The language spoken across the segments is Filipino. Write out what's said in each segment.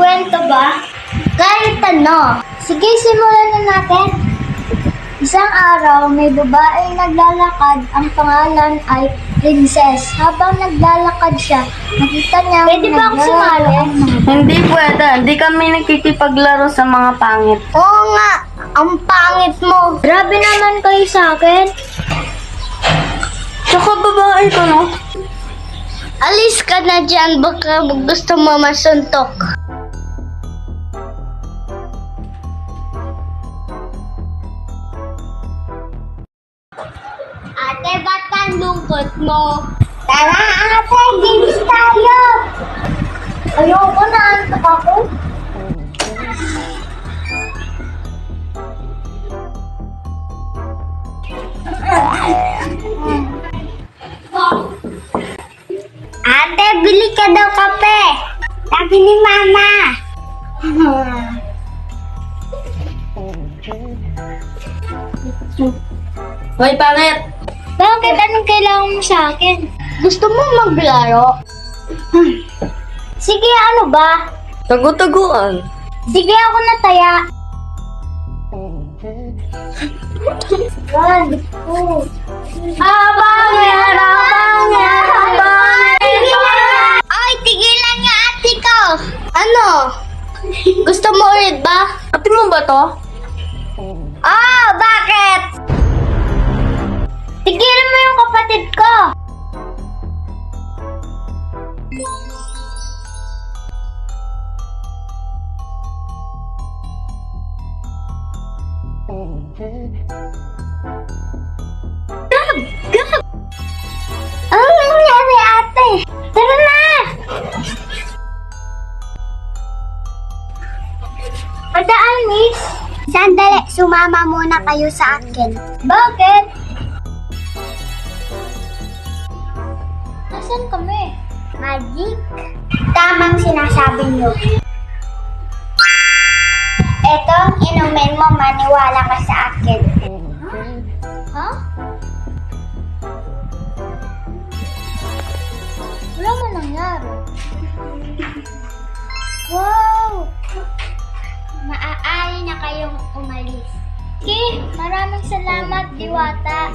kwento ba? Kahit ano. Sige, simulan na natin. Isang araw, may babaeng naglalakad. Ang pangalan ay Princess. Habang naglalakad siya, nakita niya... Pwede ba ako sumali? Hindi pwede. Hindi kami nakikipaglaro sa mga pangit. Oo nga, ang pangit mo. Grabe naman kayo sa akin. Tsaka babae ko, no? Alis ka na dyan, baka gusto mo masuntok. Ate, ba't ang lungkot mo? Tara ate, games tayo! Ayoko na, antok ako. Ate, bili ka daw kape. Sabi ni Mama. Hoy, pangit! Bakit? Anong kailangan mo sa akin? Gusto mo maglaro? Sige, ano ba? Tago-taguan. Sige, ako na taya. 1, 2. Habang Ay, tigilan nga ate ko. Ano? Gusto mo ulit ba? Ate mo ba to? Oh, bakit? Tigilan mo yung kapatid ko. Gab! Anong nangyari, ate? Tara na! Padaan, miss. Sandali, sumama muna kayo sa akin. Bakit? Nasaan kami? Magic? Tamang sinasabi niyo. Etong inumin mo, maniwala ka sa akin. Ha? Wala man nangyari. Wow! Maaari na kayong umalis. Okay, maraming salamat, Diwata.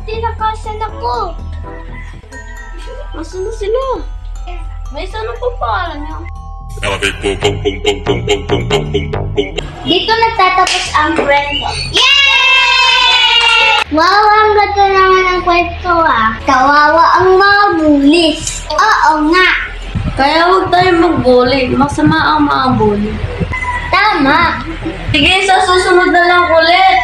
Tinakasan ako. Asan na sila? May isa na po pangalan niya. Dito nagtatapos ang kwento. Yay! Wow, ang ganda naman ang kwento ah. Kawawa ang mga bulis. Oo nga. Kaya huwag tayo mag-bully. Masama ang mga bully. Tama. Sige, sa susunod na lang ulit.